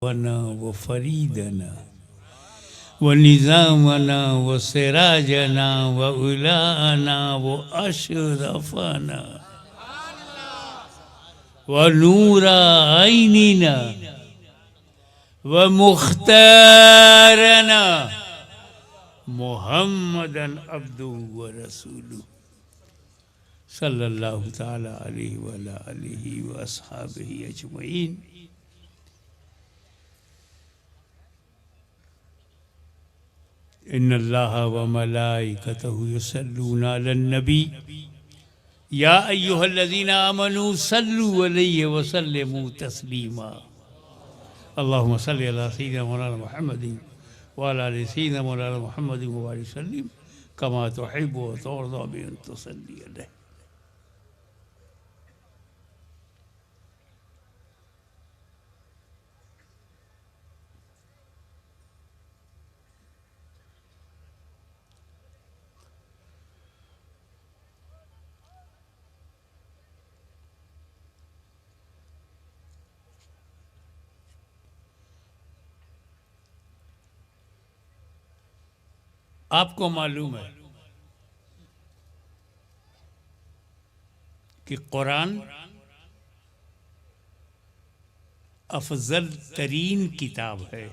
वना व फरीदना व निज़ामना व सिराजना व उलाना व अशरफना व नूरा आइनिना व मुख्तारना मुहम्मदन अब्दु व रसूलु सल्लल्लाहु ताला अलैहि व आलिहि व अस्हाबिहि अजमईन। इन्नल्लाह व मलाइकतहु युसल्लूना अलन नबी या अय्युहल्लज़ीना आमनू सल्लु अलैहि व सल्लिमू तस्लीमा। अल्लाहुम्मा सल्लि अला सय्यिदिना मौलाना मुहम्मदिन व अला आलि सय्यिदिना मौलाना मुहम्मदिन व बारिक वसल्लिम कमा तुहिब्बु व तुरज़ा बि अन तुसल्ली अलैहि। आपको मालूम है कि कुरान अफजल तरीन किताब है।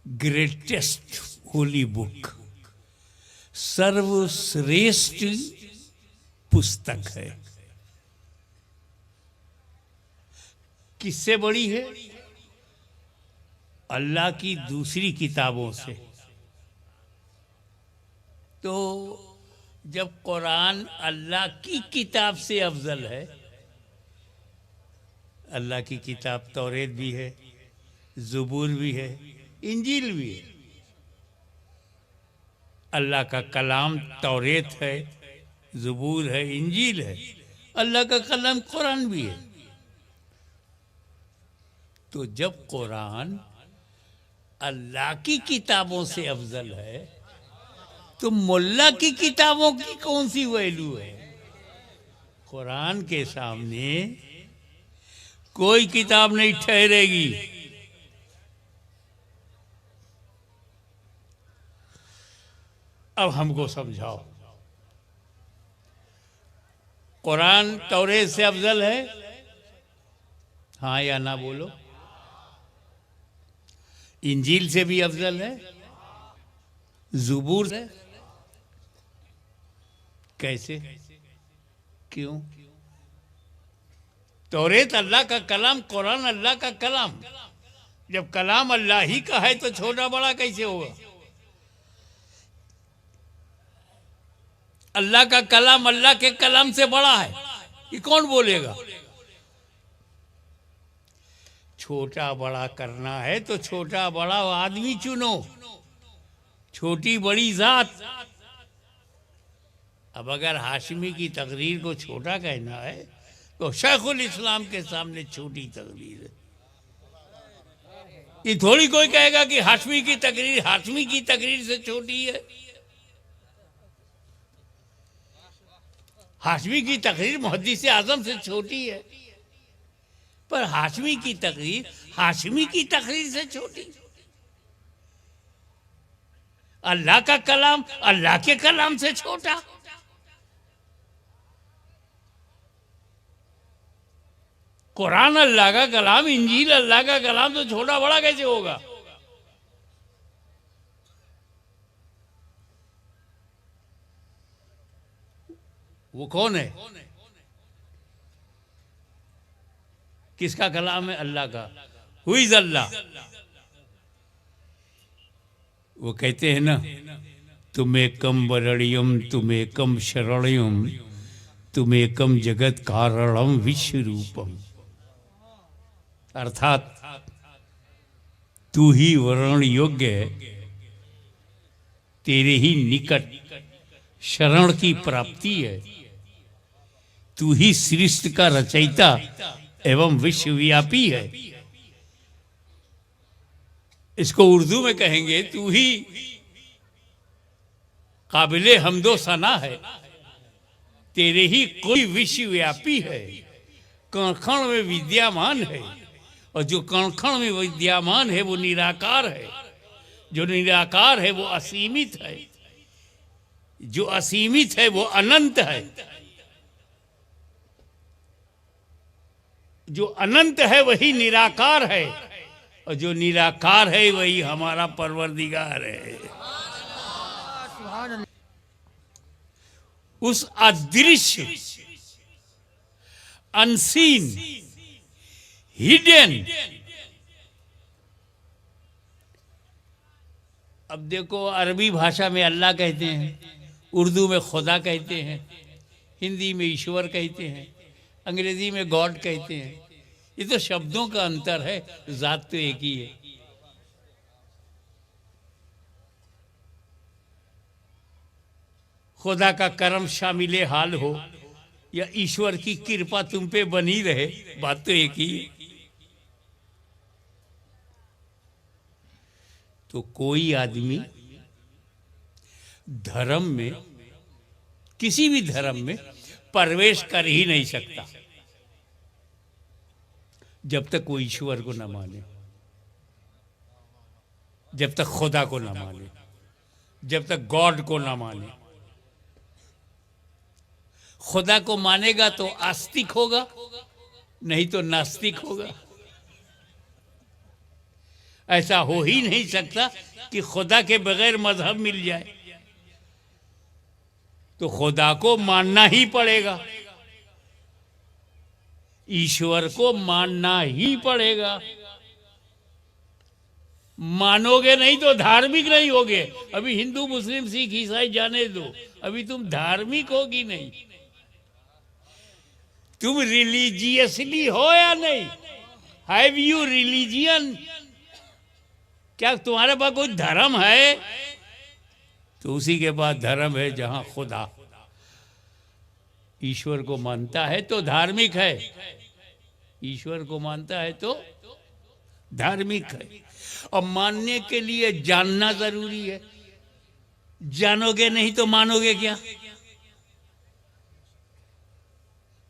ग्रेटेस्ट होली बुक, सर्वश्रेष्ठ पुस्तक है। किससे बड़ी है? अल्लाह की दूसरी किताबों से। तो जब कुरान अल्लाह की किताब से अफजल है, अल्लाह की किताब तौरेत भी है, ज़बूर भी है, इंजील भी है। अल्लाह का कलाम तौरेत है, ज़बूर है, इंजील है। अल्लाह का कलाम कुरान भी है। तो जब कुरान अल्लाह की किताबों से अफजल है तो मुल्ला की किताबों की कौन सी वैल्यू है? कुरान के सामने कोई किताब नहीं ठहरेगी। अब हमको समझाओ, कुरान तौरेत से अफजल है? हाँ या ना बोलो। इंजील से भी अफजल है, ज़बूर से। कैसे? क्यों? तौरेत अल्लाह का कलाम, कुरान अल्लाह का कलाम। जब कलाम अल्लाह ही का है तो छोटा बड़ा कैसे होगा? अल्लाह का कलाम अल्लाह के कलाम से बड़ा है, ये कौन बोलेगा? छोटा बड़ा करना है तो छोटा बड़ा आदमी चुनो, छोटी बड़ी जात। अब अगर हाशमी की तकरीर को छोटा कहना है तो शेखुल इस्लाम के सामने छोटी तकरीर है। ये थोड़ी कोई कहेगा कि हाशमी की तकरीर से छोटी है। हाशमी की तकरीर मुहद्दिस आजम से छोटी है, पर हाशमी की तकरीर हाशमी की तकरीर से छोटी। अल्लाह का कलाम अल्लाह के कलाम से छोटा। कुरान अल्लाह का कलाम, इंजील अल्लाह का कलाम, तो छोटा बड़ा कैसे होगा? वो कौन है? किसका कलाम है? अल्लाह का। हु इज अल्लाह? वो कहते हैं ना, तुम्हें कम वरणियम तुम्हें कम शरणयम तुम्हें कम जगत कारणम विश्व रूपम। अर्थात तू ही वर्ण योग्य है, तेरे ही निकट शरण की प्राप्ति है। तू ही सृष्टि का रचयिता एवं विश्वव्यापी है। इसको उर्दू में कहेंगे, तू ही काबिले हमदो सना है, तेरे ही कोई विश्वव्यापी है। कण कण में विद्यमान है, और जो कण कण में विद्यमान है वो निराकार है। जो निराकार है वो असीमित है, जो असीमित है वो अनंत है, जो अनंत है वही निराकार है, और जो निराकार है वही हमारा परवरदिगार है। उस अदृश्य, अनसीन, हिडन, अब देखो अरबी भाषा में अल्लाह कहते हैं, उर्दू में खुदा कहते हैं, हिंदी में ईश्वर कहते हैं, अंग्रेजी में गॉड कहते हैं। ये तो शब्दों का अंतर है, जात तो एक ही है। खुदा का करम शामिल हाल हो या ईश्वर की कृपा तुम पे बनी रहे, बात तो एक ही है। तो कोई आदमी धर्म में, किसी भी धर्म में प्रवेश कर ही नहीं सकता जब तक वो ईश्वर को ना माने, जब तक खुदा को ना माने, जब तक गॉड को ना माने। खुदा को मानेगा तो आस्तिक होगा, नहीं तो नास्तिक होगा। ऐसा हो ही नहीं सकता कि खुदा के बगैर मजहब मिल जाए। तो खुदा को मानना ही पड़ेगा, ईश्वर को मानना ही पड़ेगा। मानोगे नहीं तो धार्मिक नहीं होगे। अभी हिंदू मुस्लिम सिख ईसाई जाने दो, अभी तुम धार्मिक होगी नहीं। तुम रिलीजियसली हो या नहीं? Have you religion? क्या तुम्हारे पास कोई धर्म है? तो उसी के बाद धर्म है जहां खुदा ईश्वर को मानता है तो धार्मिक है, ईश्वर को मानता है तो धार्मिक है। और मानने के लिए जानना जरूरी है। जानोगे नहीं तो मानोगे क्या?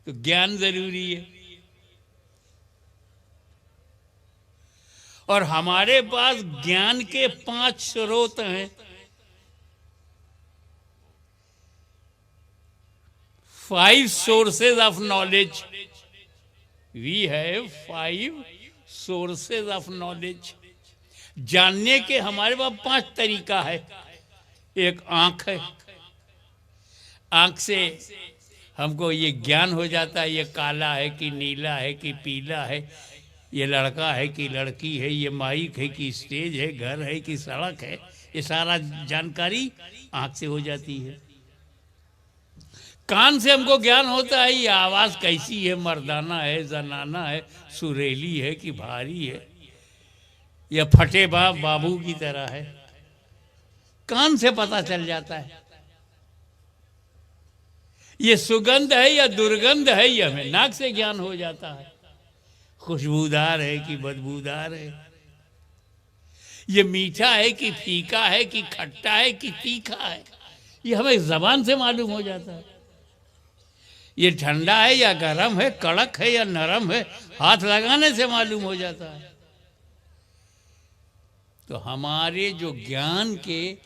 तो ज्ञान जरूरी है। और हमारे पास ज्ञान के 5 स्रोत हैं। 5 sources of knowledge. We have 5 sources of knowledge. जानने के हमारे पास 5 तरीका है। एक आंख है, आंख से हमको ये ज्ञान हो जाता है, ये काला है कि नीला है कि पीला है, ये लड़का है कि लड़की है, ये माइक है कि स्टेज है, घर है कि सड़क है। ये सारा जानकारी आंख से हो जाती है। कान से हमको ज्ञान होता है ये आवाज़ कैसी है, मर्दाना है, जनाना है, सुरीली है कि भारी है, या फटे बाबू की तरह है। कान से पता चल जाता है। ये सुगंध है या दुर्गंध है, ये हमें नाक से ज्ञान हो जाता है। खुशबूदार है कि बदबूदार है, ये मीठा है कि फीका है कि खट्टा है कि तीखा है, ये हमें जबान से मालूम हो जाता है। ये ठंडा है या गर्म है, कड़क है या नरम है, हाथ लगाने से मालूम हो जाता है। तो हमारे जो ज्ञान के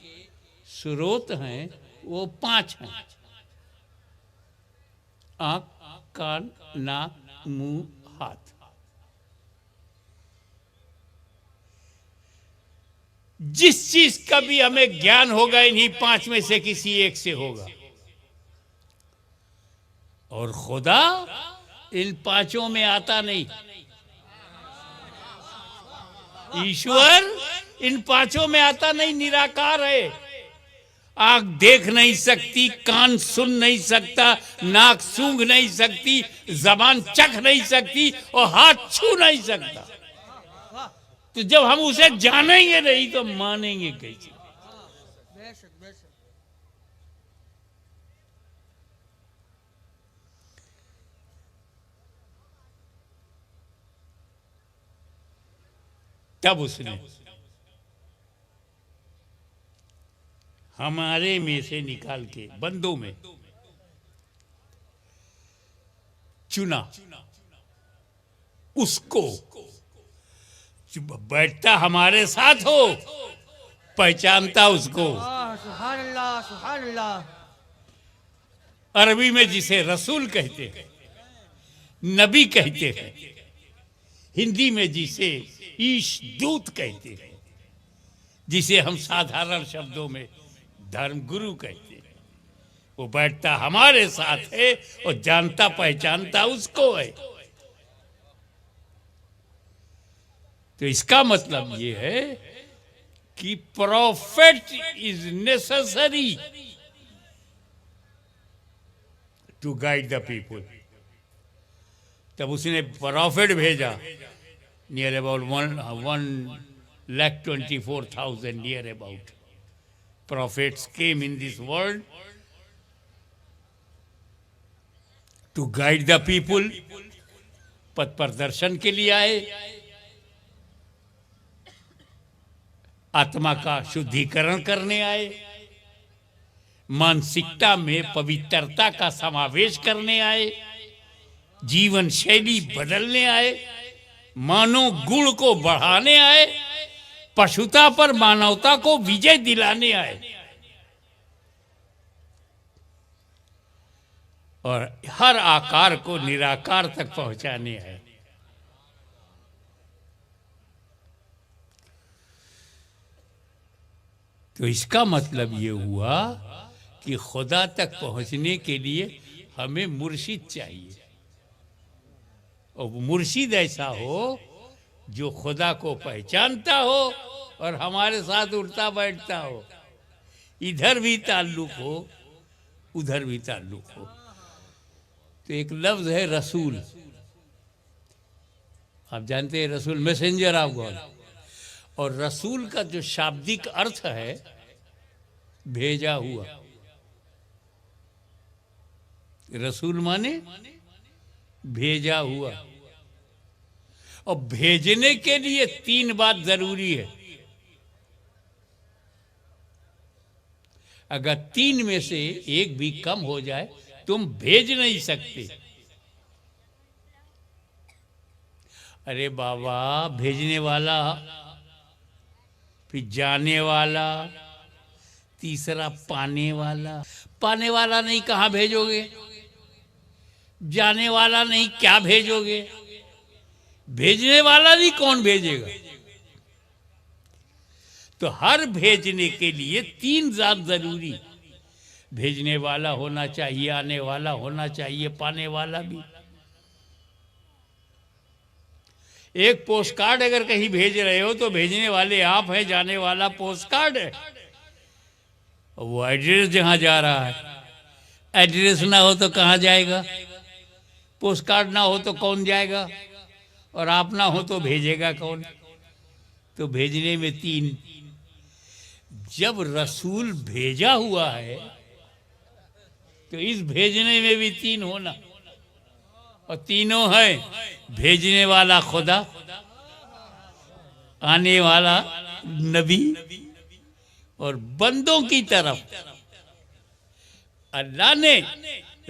स्रोत हैं वो 5 हैं। आँख, कान, नाक, मुंह, हाथ। जिस चीज का भी हमें ज्ञान होगा इन्हीं 5 में से किसी एक से होगा। और खुदा इन 5 में आता नहीं। ईश्वर इन 5 में आता नहीं, निराकार है। आंख देख नहीं सकती, कान सुन नहीं सकता, नाक सूंघ नहीं सकती, जबान चख नहीं सकती और हाथ छू नहीं सकता। तो जब हम उसे जानेंगे नहीं तो मानेंगे कैसे? तब उसने हमारे में से निकाल के बंदों में चुना उसको, जो बैठता हमारे साथ हो, पहचानता उसको। सुभान अल्लाह, सुभान अल्लाह। अरबी में जिसे रसूल कहते हैं, नबी कहते हैं, हिंदी में जिसे ईश दूत कहते हैं, जिसे हम साधारण शब्दों में धर्मगुरु कहते हैं, वो बैठता हमारे साथ है और जानता पहचानता उसको है। तो इसका मतलब ये है कि prophet is necessary to guide the people. तब उसने प्रॉफिट भेजा, near about 1,24,000 near about prophets came in this world to guide the people, पथ प्रदर्शन के लिए आए, आत्मा का शुद्धिकरण करने आए, मानसिकता में पवित्रता का समावेश करने आए, जीवन शैली बदलने आए, मानव गुण को बढ़ाने आए, पशुता पर मानवता को विजय दिलाने आए, और हर आकार को निराकार तक पहुंचाने आए। तो इसका मतलब ये हुआ कि खुदा तक पहुंचने के लिए हमें मुर्शिद चाहिए, और मुर्शिद ऐसा हो जो खुदा को पहचानता हो और हमारे साथ उठता बैठता हो, इधर भी ताल्लुक हो उधर भी ताल्लुक हो। तो एक लफ्ज है रसूल, आप जानते हैं रसूल मैसेंजर ऑफ गॉड, और रसूल का जो शाब्दिक अर्थ है भेजा हुआ। रसूल माने भेजा हुआ, और भेजने के लिए तीन बात जरूरी है। अगर तीन में से एक भी कम हो जाए तुम भेज नहीं सकते। अरे बाबा, भेजने वाला, फिर जाने वाला, तीसरा पाने वाला। पाने वाला नहीं कहाँ भेजोगे, जाने वाला नहीं क्या भेजोगे, भेजने वाला नहीं कौन भेजेगा। तो हर भेजने के लिए तीन जात जरूरी, भेजने वाला होना चाहिए, आने वाला होना चाहिए, पाने वाला भी। एक पोस्ट कार्ड अगर कहीं भेज रहे हो तो भेजने वाले आप हैं, जाने वाला पोस्ट कार्ड है। वो एड्रेस जहां जा रहा है, एड्रेस ना हो तो कहां जाएगा, पोस्ट कार्ड ना हो तो कौन जाएगा, और आप ना हो तो भेजेगा कौन। तो भेजने में तीन, जब रसूल भेजा हुआ है तो इस भेजने में भी तीन होना, और तीनों है भेजने वाला खुदा, आने वाला नबी, और बंदों की तरफ अल्लाह ने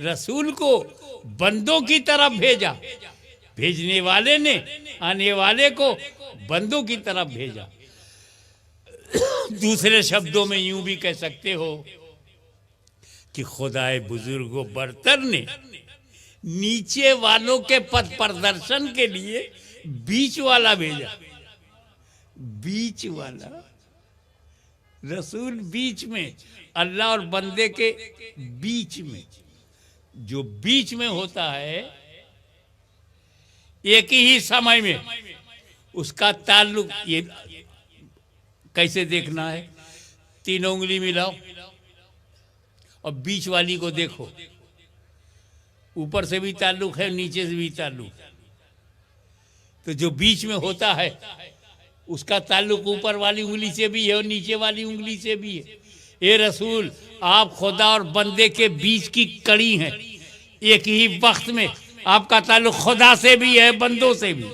रसूल को बंदों की तरफ भेजा, भेजने वाले ने आने वाले को बंदों की तरफ भेजा। दूसरे शब्दों में यूं भी कह सकते हो कि खुदाए बुजुर्गो बरतर ने नीचे वालों के पथ प्रदर्शन के लिए बीच वाला भेजा। बीच वाला रसूल, बीच में अल्लाह और बंदे के बीच में, जो बीच में होता है एक ही समय में, उसका ताल्लुक ये कैसे देखना है, तीनों उंगली मिलाओ और बीच वाली को देखो, ऊपर से भी ताल्लुक है, नीचे से भी ताल्लुक। तो जो बीच में होता है उसका ताल्लुक ऊपर वाली उंगली से भी है और नीचे वाली उंगली से भी है। ए रसूल, आप खुदा और बंदे के बीच की कड़ी हैं। एक ही वक्त में आपका ताल्लुक खुदा से भी है, बंदों से भी।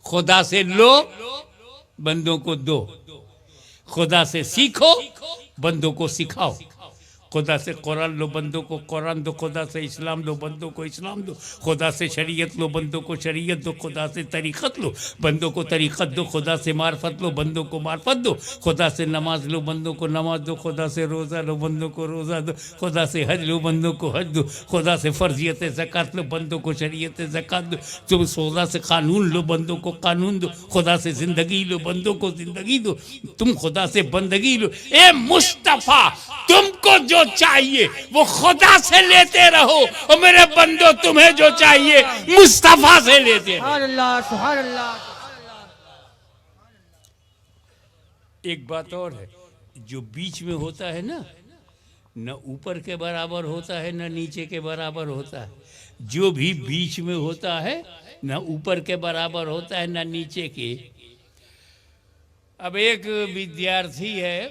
खुदा से लो, बंदों को दो। खुदा से सीखो, बंदों को सिखाओ। खुदा से कुरान लो बंदों को कुरान दो, खुदा से इस्लाम लो बंदों को इस्लाम दो, खुदा से शरीयत लो बंदों को शरीयत दो, खुदा से तरीक़त लो बंदों को तरीक़त दो, खुदा से मार्फत लो बंदों को मार्फत दो, खुदा से नमाज लो बंदों को नमाज दो, खुदा से रोज़ा लो बंदों को रोज़ा दो, खुदा से हज लो बंदों को हज दो, खुदा से फ़र्जियत ज़कात लो बंदों को शरीयत ज़कात दो, तुम खुदा से कानून लो बंदों को कानून दो, खुदा से ज़िंदगी लो बंदों को ज़िंदगी दो, तुम खुदा से बंदगी लो। ए मुस्तफ़ा, तुमको जो चाहिए वो खुदा से लेते रहो, और मेरे बंदो तुम्हें जो चाहिए मुस्तफ़ा से लेते रहो। सुभान अल्लाह, सुभान अल्लाह, सुभान अल्लाह। एक बात और है, जो बीच में होता है ना, न ऊपर के बराबर होता है न नीचे के बराबर होता है। जो भी बीच में होता है न ऊपर के बराबर होता है न नीचे के। अब एक विद्यार्थी है,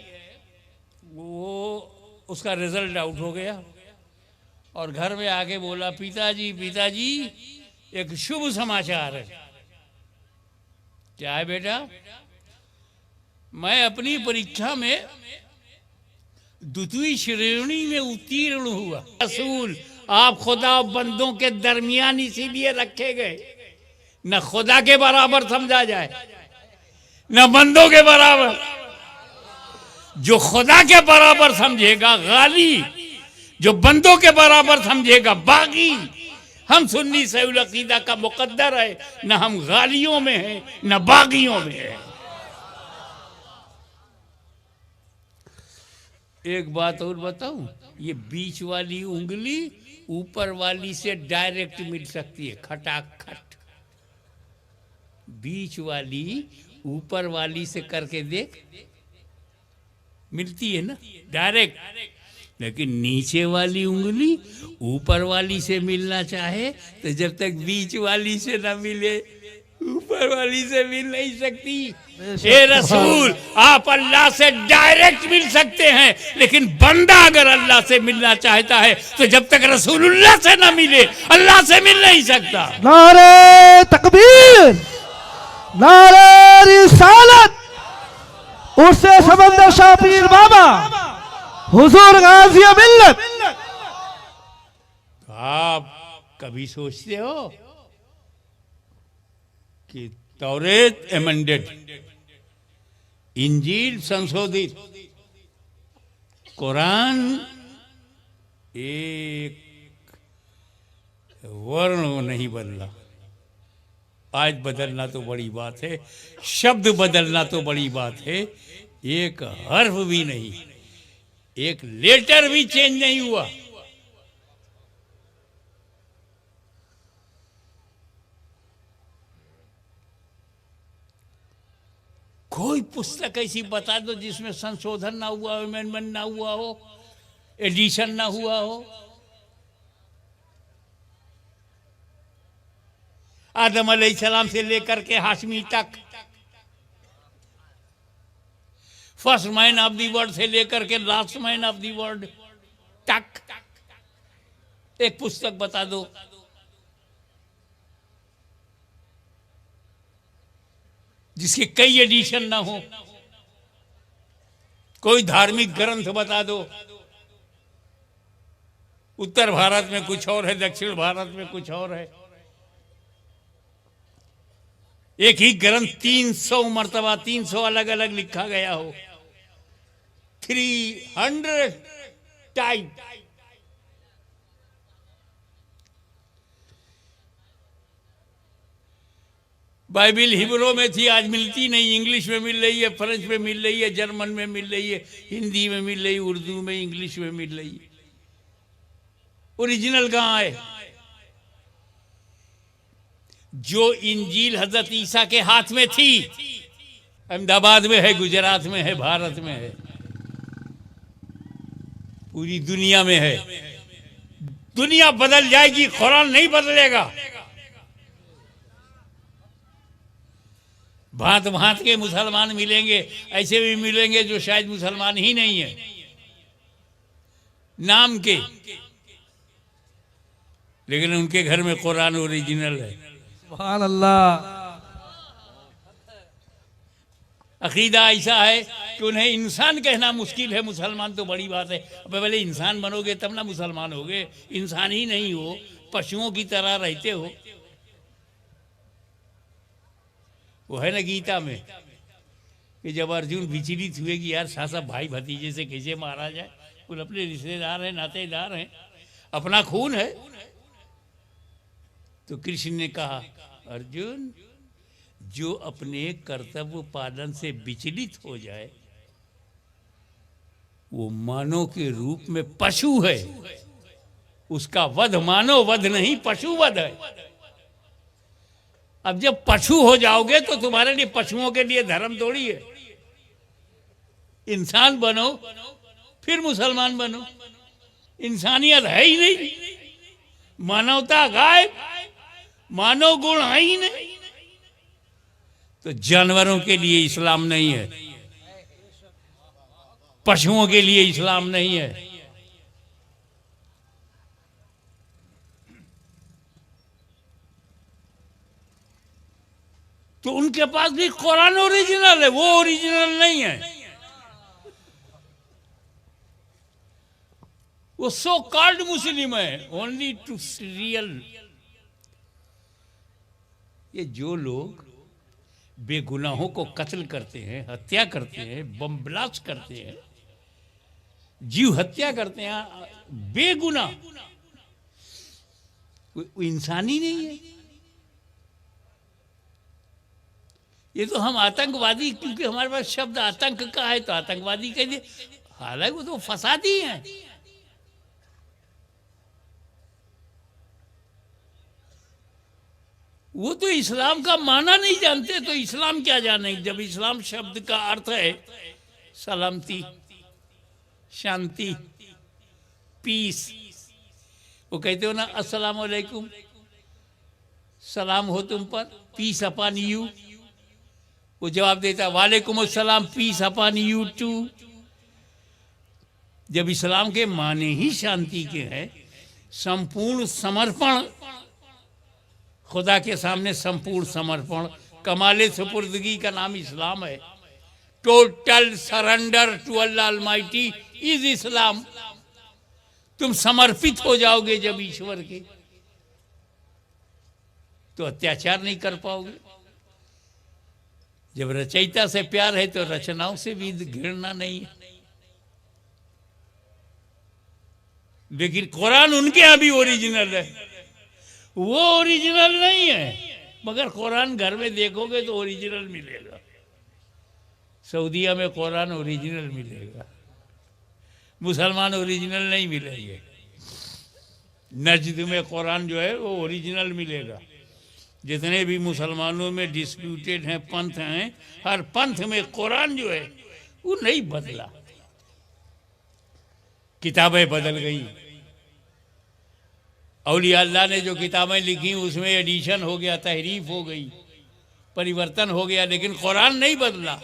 वो उसका रिजल्ट आउट हो गया और घर में आके बोला, पिताजी पिताजी एक शुभ समाचार है। क्या है बेटा? मैं अपनी परीक्षा में द्वितीय श्रेणी में उत्तीर्ण हुआ। रसूल, आप खुदा और बंदों के दरमियान इसीलिए रखे गए, न खुदा के बराबर समझा जाए न बंदों के बराबर। जो खुदा के बराबर समझेगा गाली, जो बंदों के बराबर समझेगा बागी। हम सुन्नी सहीउल अकीदा का मुकद्दर है, न हम गालियों में हैं न बागियों में हैं। एक बात और बताऊं, ये बीच वाली उंगली ऊपर वाली से डायरेक्ट मिल सकती है, खटाखट। बीच वाली ऊपर वाली से करके देख, मिलती है ना डायरेक्ट। लेकिन नीचे वाली उंगली ऊपर वाली से मिलना चाहे तो जब तक बीच वाली से ना मिले ऊपर वाली से मिल नहीं सकती। ए रसूल, आप अल्लाह से डायरेक्ट मिल सकते हैं, लेकिन बंदा अगर अल्लाह से मिलना चाहता है तो जब तक रसूलुल्लाह से ना मिले अल्लाह से मिल नहीं सकता। नारे तकबीर, नारे रिसालत, उससे समंदर शाह पीर बाबा हुजूर गाज़ी मिल्लत। आप कभी सोचते हो कि तौरेत एमेंडेड, इंजील संशोधित, कुरान एक वर्ण नहीं बदला। आज बदलना तो बड़ी बात है, शब्द बदलना तो बड़ी बात है, एक हर्फ भी नहीं, एक लेटर भी चेंज नहीं हुआ। कोई पुस्तक ऐसी बता दो जिसमें संशोधन ना हुआ हो, अमेंडमेंट ना हुआ हो, एडिशन ना हुआ हो। आदम अलैहिस्सलाम से लेकर के हाशमी तक, first man of the world से लेकर के last man of the world तक एक पुस्तक बता दो। जिसके कई एडिशन ना हो। कोई धार्मिक ग्रंथ बता दो, उत्तर भारत में कुछ और है, दक्षिण भारत में कुछ और है। एक ही ग्रंथ 300 मर्तबा 300 अलग अलग लिखा गया हो, 300 टाइप। बाइबिल हिब्रू में थी, आज मिलती नहीं। इंग्लिश में मिल रही है, फ्रेंच में मिल रही है, जर्मन में मिल रही है, हिंदी में मिल रही है, उर्दू में, इंग्लिश में मिल रही है। ओरिजिनल कहाँ है? जो इंजील हजरत ईसा के हाथ में थी, अहमदाबाद में है, गुजरात में है, भारत में है, पूरी दुनिया में है। दुनिया बदल जाएगी, कुरान नहीं बदलेगा। भांत भांत के मुसलमान मिलेंगे, ऐसे भी मिलेंगे जो शायद मुसलमान ही नहीं है, नाम के, लेकिन उनके घर में कुरान ओरिजिनल है। सुभान अल्लाह। अकीदा ऐसा है कि उन्हें इंसान कहना मुश्किल है, मुसलमान तो बड़ी बात है। अब पहले इंसान बनोगे तब ना मुसलमान होगे, इंसान ही नहीं हो, पशुओं की तरह रहते हो। वो है ना गीता में कि जब अर्जुन विचलित हुए कि यार साहब भाई भतीजे से कैसे मारा जाए, कुल अपने रिश्तेदार हैं, नातेदार हैं, अपना खून है। तो कृष्ण ने कहा अर्जुन, जो अपने कर्तव्य पालन से विचलित हो जाए वो मानव के रूप में पशु है, उसका वध मानव वध नहीं पशु वध है। अब जब पशु हो जाओगे तो तुम्हारे लिए पशुओं के लिए धर्म थोड़ी है। इंसान बनो फिर मुसलमान बनो, इंसानियत है ही नहीं, मानवता गायब, मानव गुण है ही नहीं। तो जानवरों के लिए इस्लाम नहीं है, पशुओं के लिए इस्लाम नहीं है। तो उनके पास भी कुरान ओरिजिनल है, वो ओरिजिनल नहीं है। वो सो कॉल्ड मुस्लिम है, ओनली टू रियल। ये जो लोग बेगुनाहों को कत्ल करते हैं, हत्या करते हैं, बम ब्लास्ट करते हैं, जीव हत्या करते हैं बेगुनाह, वो इंसानी नहीं है। ये तो हम आतंकवादी, क्योंकि हमारे पास शब्द आतंक का है तो आतंकवादी कह दिए, हालांकि वो तो फसादी हैं। वो तो इस्लाम का माना नहीं जानते, तो इस्लाम क्या जानेंगे जब इस्लाम शब्द का अर्थ है सलामती, शांति, पीस। वो कहते हो ना अस्सलाम वालेकुम, सलाम हो तुम पर, पीस अपॉन यू। वो जवाब देता है वालेकुम अस्सलाम, पीस अपॉन यू टू। जब इस्लाम के माने ही शांति के हैं, संपूर्ण समर्पण, खुदा के सामने संपूर्ण समर्पण, कमाले सुपुर्दगी का नाम इस्लाम है। Total surrender to Allah almighty is Islam. तुम समर्पित हो जाओगे जब ईश्वर के, तो अत्याचार नहीं कर पाओगे। जब रचयिता से प्यार है तो रचनाओं से भी घृणा नहीं है। लेकिन कुरान उनके यहां भी ओरिजिनल है, वो ओरिजिनल नहीं है। मगर कुरान घर में देखोगे तो ओरिजिनल मिलेगा। सऊदीया में कुरान ओरिजिनल मिलेगा, मुसलमान ओरिजिनल नहीं मिलेंगे। नजद में कुरान जो है वो ओरिजिनल मिलेगा। जितने भी मुसलमानों में डिस्प्यूटेड हैं पंथ हैं, हर पंथ में कुरान जो है वो नहीं बदला। किताबें बदल गई, औलिया अल्लाह ने जो किताबें लिखी उसमें एडिशन हो गया, तहरीफ हो गई, परिवर्तन हो गया, लेकिन कुरान नहीं बदला।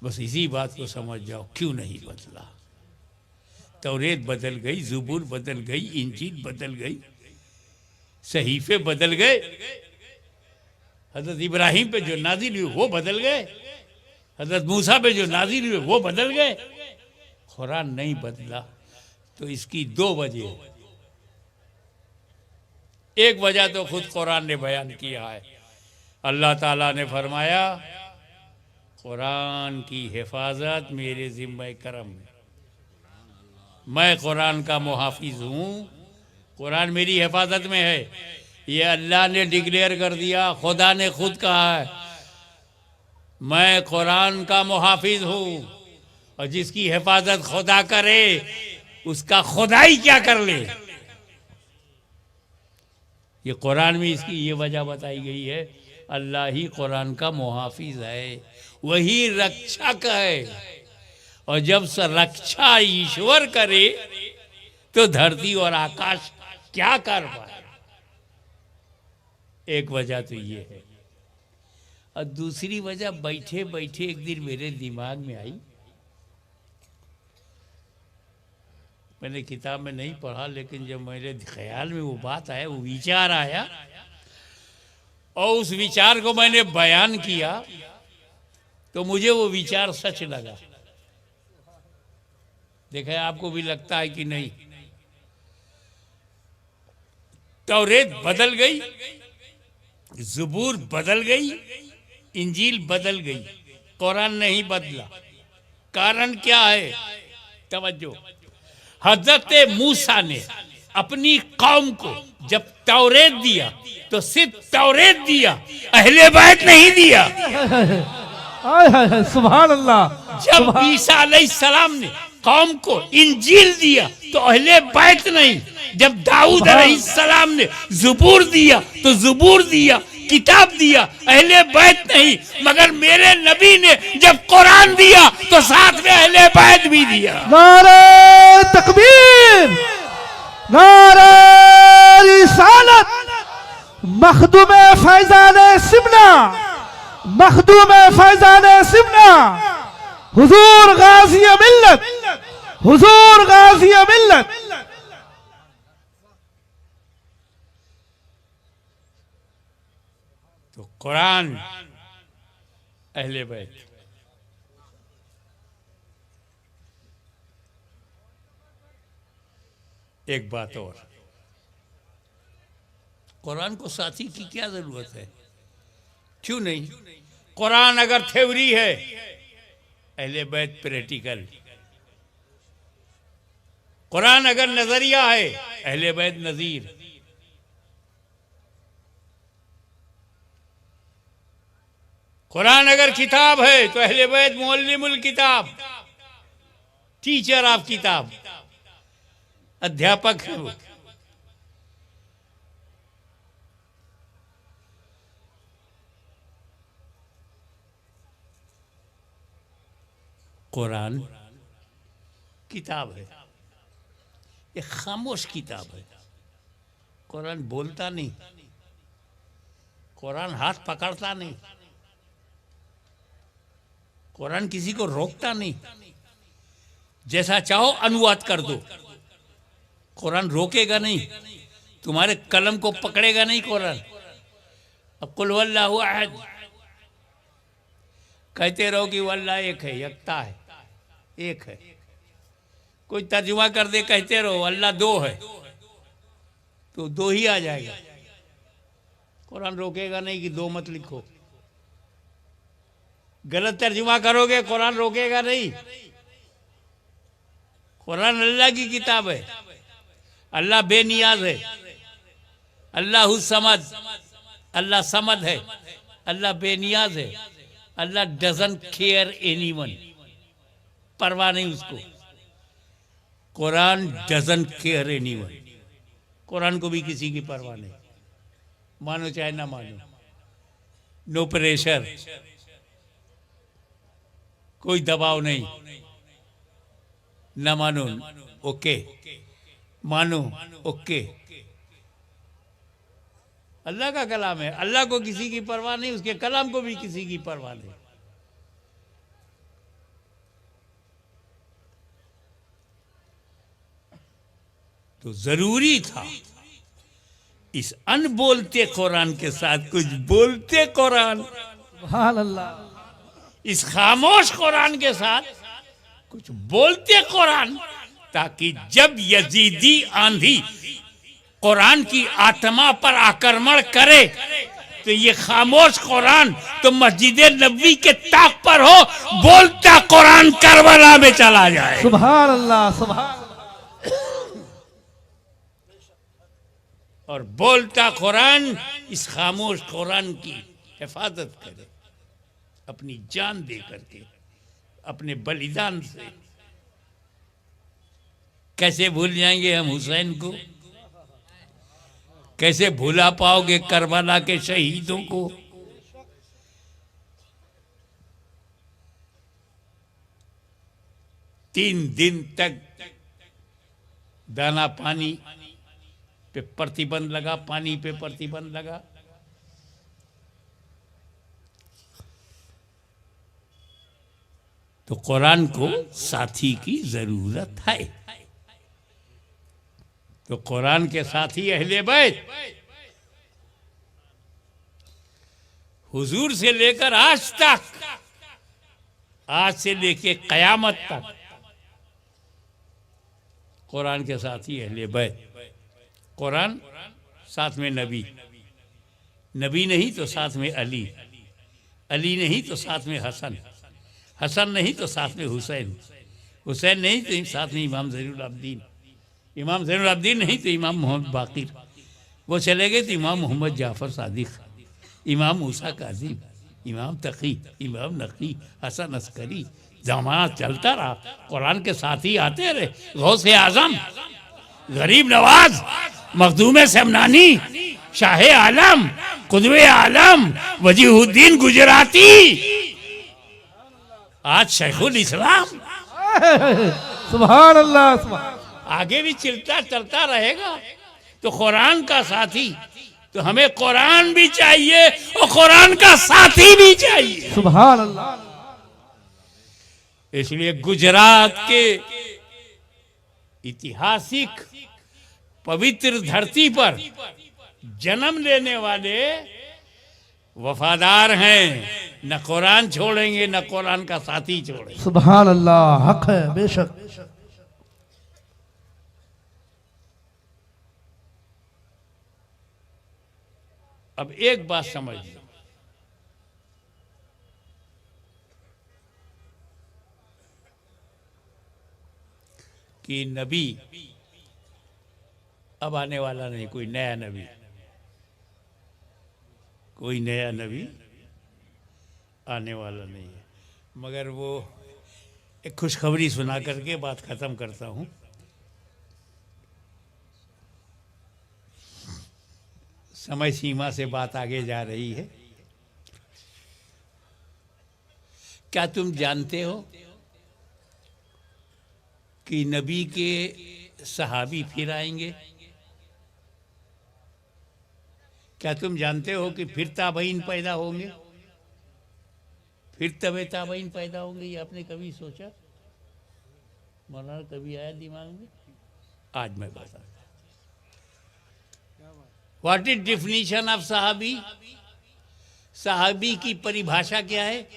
बस इसी बात को समझ जाओ क्यों नहीं बदला। तौरेत बदल गई, ज़ुबूर बदल गई, इंजील बदल गई, सहीफे बदल गए, हजरत इब्राहिम पे जो नाजिल हुए वो बदल गए, हजरत मूसा पे जो नाजिल हुए वो बदल गए, कुरान नहीं बदला। तो इसकी दो वजह, एक वजह तो खुद कुरान ने बयान किया है। अल्लाह ताला ने फरमाया कुरान की हिफाजत मेरे ज़िम्मे करम है, मैं कुरान का मुहाफिज हूँ, कुरान मेरी हिफाजत में है। ये अल्लाह ने डिक्लेयर कर दिया, खुदा ने खुद कहा है मैं कुरान का मुहाफिज हूँ, और जिसकी हिफाजत खुदा करे उसका खुदा ही क्या कर ले। ये कुरान में इसकी ये वजह बताई गई है, अल्लाह ही कुरान का मुहाफिज है, वही रक्षक है। और जब से रक्षा ईश्वर करे तो धरती और आकाश क्या कर पाए। एक वजह तो ये है। और दूसरी वजह बैठे बैठे एक दिन मेरे दिमाग में आई, मैंने किताब में नहीं पढ़ा, लेकिन जब मेरे ख्याल में वो बात आया, वो विचार आया, और उस विचार को मैंने बयान किया, तो मुझे वो विचार सच लगा। देखा आपको भी लगता है कि नहीं? तौरेत बदल गई, ज़बूर बदल गई, इंजील बदल गई, कुरान नहीं बदला। कारण क्या है? तवज्जो। हजरत मूसा ने अपनी कौम को जब तौरेत दिया तो सिर्फ तौरेत दिया, अहले बैत नहीं दिया। हाय हाय हाय, सुभान अल्लाह। जब ईसा अलैहिस्सलाम ने कौम को इंजील दिया तो अहले बैत नहीं। जब दाऊद अलैहिस्सलाम ने ज़बूर दिया तो ज़बूर दिया, किताब दिया, अहले बैत नहीं। मगर मेरे नबी ने जब कुरान दिया तो साथ में अहले बैत भी दिया। नारे तकबीर, नारे रिसालत, मखदूम फैजान सिमना, मखदूम फैजान सिमना, हुजूर गाजी मिल्लत, हुजूर गाजी मिल्लत। तो कुरान अहले बैत। एक बात और, कुरान को साथी की क्या जरूरत है? क्यों नहीं? कुरान अगर थ्योरी है, अहले बैत प्रैक्टिकल। कुरान अगर नजरिया है, अहले बैत नजीर। कुरान अगर किताब है तो अहले बैत मुअल्लिमुल किताब, टीचर ऑफ किताब, अध्यापक है वो। कुरान किताब है, एक खामोश किताब है। कुरान बोलता नहीं, कुरान हाथ पकड़ता नहीं, कुरान किसी को रोकता नहीं। जैसा चाहो अनुवाद कर दो, कुरान रोकेगा नहीं, तुम्हारे कलम को पकड़ेगा नहीं कुरान। अब कुल वल्लाहु अहद कहते रहो कि वल्लाह एक है, यकता है, एक है। कोई तर्जुमा कर दे, कहते रहो अल्लाह दो है, तो दो ही आ जाएगा। कुरान रोकेगा नहीं कि दो मत लिखो। गलत तर्जुमा करोगे, कुरान रोकेगा नहीं। कुरान अल्लाह की किताब है, अल्लाह बेनियाज है, अल्लाह समद, अल्लाह समद है, अल्लाह बेनियाज है, अल्लाह डजंट केयर एनीवन, परवाह नहीं उसको। Quran doesn't care anyone, Quran को भी किसी की परवाह नहीं, मानो चाहे ना मानो। नो प्रेशर, कोई दबाव नहीं। ना मानो ओके, मानो ओके। अल्लाह का कलाम है, अल्लाह को किसी की परवाह नहीं, उसके कलाम को भी किसी की परवाह नहीं। तो जरूरी था इस अनबोलते कुरान के साथ कुछ बोलते कुरान, सुभान अल्लाह। इस खामोश कुरान के साथ कुछ बोलते कुरान, ताकि जब यजीदी आंधी कुरान की आत्मा पर आक्रमण करे तो ये खामोश कुरान तो मस्जिद नबवी के ताक पर हो, बोलता कुरान करबला में चला जाए। सुभान अल्लाह, सुभान। और बोलता कुरान इस खामोश कुरान की हिफाजत करे, अपनी जान दे करके, अपने बलिदान से। कैसे भूल जाएंगे हम हुसैन को? कैसे भुला पाओगे करबला के शहीदों को? तीन दिन तक दाना पानी पे प्रतिबंध लगा, पानी पे प्रतिबंध लगा। तो कुरान को साथी की जरूरत है। तो कुरान के साथी अहले बैत, हुजूर से लेकर आज तक आज से लेके कयामत तक कुरान के साथ ही अहले बैत, कुरान साथ में नबी, नबी नहीं तो साथ में अली, अली नहीं तो साथ में हसन, हसन नहीं तो साथ में हुसैन, हुसैन नहीं तो साथ में इमाम ज़ैनुल आबिदीन, इमाम ज़ैनुल आबिदीन नहीं तो इमाम मोहम्मद बाक़िर, वो चले गए तो इमाम मोहम्मद जाफ़र सादिक, इमाम मूसा काज़िम, इमाम तक़ी, इमाम नक़ी, हसन अस्करी। ज़माना चलता रहा, कुरान के साथ ही आते रहे। गौसे आज़म, गरीब नवाज, मखदूम समनानी, शाह आलम, कुतुब आलम, वजीहुद्दीन गुजराती, आज शेखुल इस्लाम। सुभान अल्लाह, सुभान। आगे भी चलता रहेगा। तो कुरान का साथी, तो हमें कुरान भी चाहिए और कुरान का साथी भी चाहिए। सुभान अल्लाह। इसलिए गुजरात के ऐतिहासिक पवित्र धरती पर जन्म लेने वाले वफादार हैं, न कुरान छोड़ेंगे न कुरान का साथी छोड़ेंगे। सुभान अल्लाह, हक है बेशक। अब एक बात समझ लो, कि नबी अब आने वाला नहीं, कोई नया नबी, कोई नया नबी आने वाला नहीं है। मगर वो एक खुशखबरी सुना करके बात ख़त्म करता हूँ। समय सीमा से बात आगे जा रही है। क्या तुम जानते हो कि नबी के सहाबी फिर आएंगे? क्या तुम जानते हो कि फिर ताबईन पैदा होंगे, फिर तबे ताबईन पैदा होंगे? ये आपने कभी सोचा? मौलाना कभी आया दिमाग में? आज मैं बताता। व्हाट इज डिफिनीशन ऑफ सहाबी? सहाबी की परिभाषा क्या है?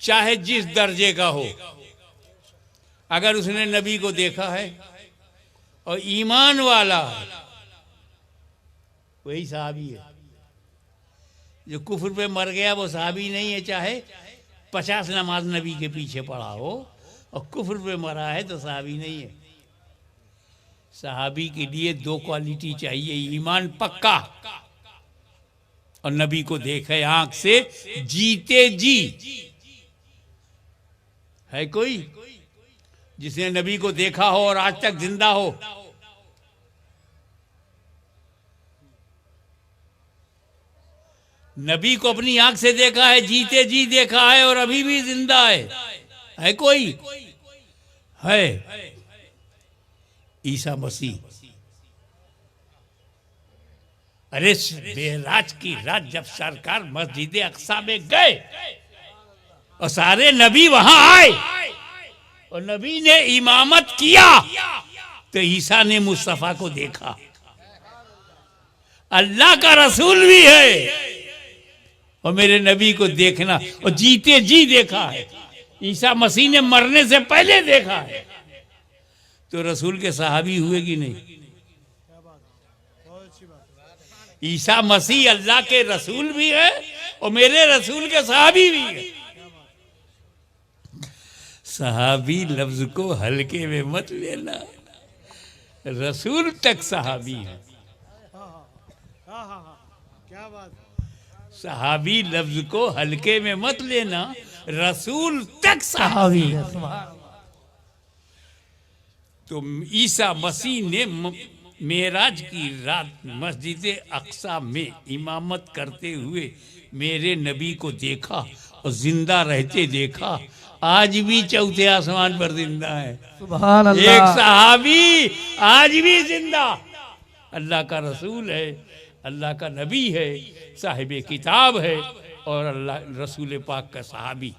चाहे जिस दर्जे का हो, अगर उसने नबी को देखा है और ईमान वाला है, वही सहाबी है। जो कुफ्र पे मर गया वो सहाबी नहीं है, चाहे 50 नमाज नबी के पीछे पढ़ा हो और कुफ्र पे मरा है तो सहाबी नहीं है। सहाबी के लिए 2 क्वालिटी चाहिए, ईमान पक्का और नबी को देखे आंख से जीते जी। है कोई जिसने नबी को देखा हो और आज तक जिंदा हो? नबी को अपनी आंख से देखा है, जीते जी देखा है और अभी भी जिंदा है कोई? है ईसा मसीह। अरे मेराज की रात जब सरकार मस्जिद अक्सा में गए और सारे नबी वहां आए और नबी ने इमामत किया, तो ईसा ने मुस्तफा को देखा। अल्लाह का रसूल भी है और मेरे नबी को देखना और जीते जी देखा है। ईसा मसीह ने मरने से पहले देखा है, तो रसूल के सहाबी हुए कि नहीं? ईसा मसीह अल्लाह के रसूल भी है और मेरे रसूल के सहाबी भी है। सहाबी लफ्ज को हल्के में मत लेना, रसूल तक सहाबी है। क्या बात। सहाबी लफ्ज को हल्के में मत लेना, रसूल तक सहाबी है। तो ईसा मसीह ने मेराज की रात मस्जिद अक्सा में इमामत करते हुए मेरे नबी को देखा और जिंदा रहते देखा। आज भी चौथे आसमान पर जिंदा है। सुभान अल्लाह। एक सहाबी आज भी जिंदा, अल्लाह का रसूल है, अल्लाह का नबी है, साहिब किताब है और अल्लाह रसूल पाक का सहाबी।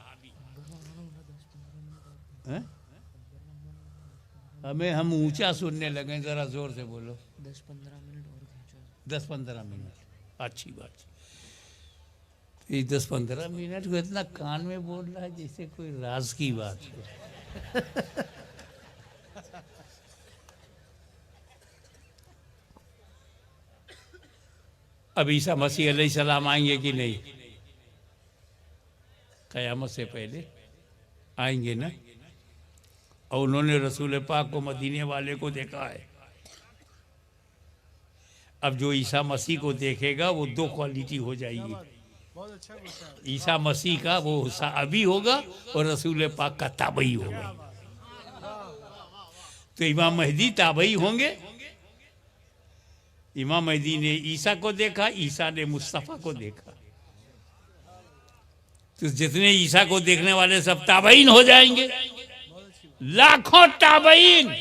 हमें हम ऊंचा सुनने लगे, जरा जोर से बोलो। 10-15 मिनट और 10-15 मिनट, अच्छी बात। ये 10-15 मिनट को इतना कान में बोल रहा है जैसे कोई राज की बात हो। अब ईसा मसीह अलैहिस्सलाम आएंगे कि नहीं? क़यामत से पहले आएंगे ना। और उन्होंने रसूल पाक को मदीने वाले को देखा है। अब जो ईसा मसीह को देखेगा वो दो क्वालिटी हो जाएगी। ईसा मसीह का वो साहबी होगा और रसूल पाक का ताबई होगा। तो इमाम महदी ताबई होंगे। इमाम महदी ने ईसा को देखा, ईसा ने मुस्तफ़ा को देखा। तो जितने ईसा को देखने वाले सब ताबईन हो जाएंगे, लाखों ताबईन।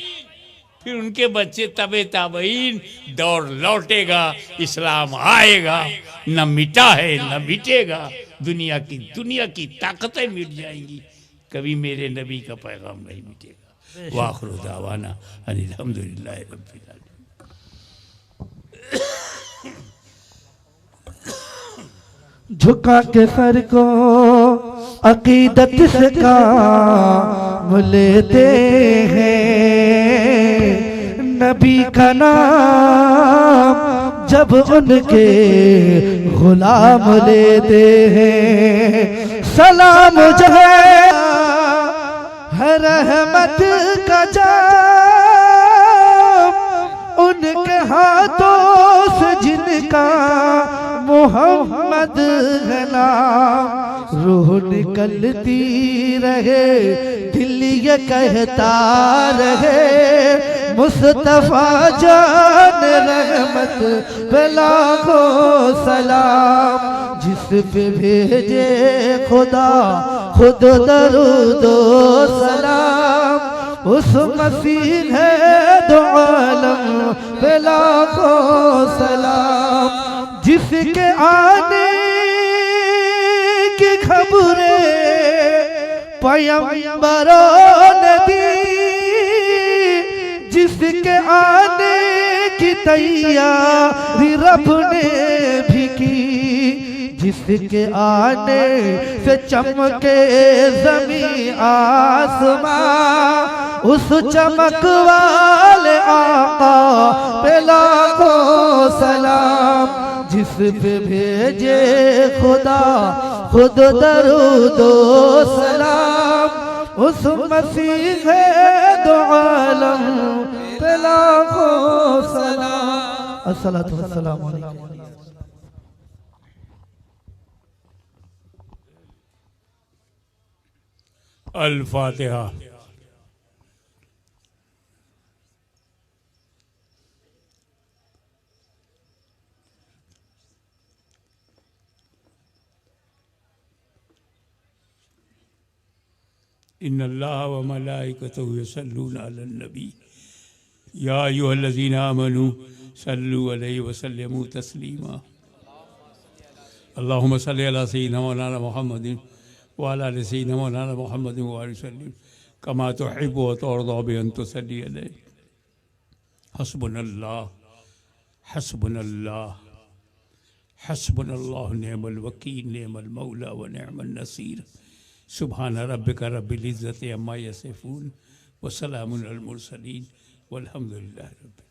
फिर उनके बच्चे तबे ताबईन। दौर लौटेगा, इस्लाम आएगा। न मिटा है न मिटेगा। दुनिया की ताकतें मिट जाएंगी, कभी मेरे नबी का पैगाम नहीं मिटेगा। वाखिर दावाना अनिल हम्दुलिल्लाहि रब्बिल आलमीन। झुका के सर को अकीदत से काम लेते हैं। नबी का नाम जब उनके गुलाम लेते हैं। सलाम जो है रहमत का जाम उनके हाथों से जिनका मोहम्मद है नाम। रूह निकलती रहे, दिल ये कहता रहे, मुस्तफा जान रहमत पे लाखों सलाम। जिस पे भेजे खुदा खुद दरूदो सलाम। उस मसीह है दो आलम पे लाखों सलाम। जिसके आने की खबरें पैगंबरों ने दी, जिसके आने की तैयारी रब ने भी की। जिसके आने से चमके ज़मीं आसमां, उस चमक वाले आका पे लाखों सलाम। जिस पे भेजे खुदा खुद दरूदो सलाम। उस मसीह है दो आलम पे लाखों सलाम। अस्सलातु वस्सलामु अलैकुम। अल फातिहा। इन्नल्लाह व मलाइकतहु यसल्लूना अलन नबी या अय्युहल्लज़ीना आमनू सल्लु अलैहि व सल्लिमू तस्लीमा। अल्लाहुम्मा सल्लि अला सय्यिदिना मौलाना मुहम्मदिन व अला आलि सय्यिदिना मौलाना मुहम्मदिन व बारिक वसल्लिम कमा तुहिब्बु व तुरदा बि अन तुसल्ली अलैहि। हस्बुनल्लाह हस्बुनल्लाह हस्बुनल्लाहु निअमल वकील निअमल मौला व निअमन नसीर। सुभान रब्बिका रब्बिल इज़्ज़ति अम्मा यसिफून व सलामुन अलल मुरसलीन वल्हम्दुलिल्लाहि रब्बिल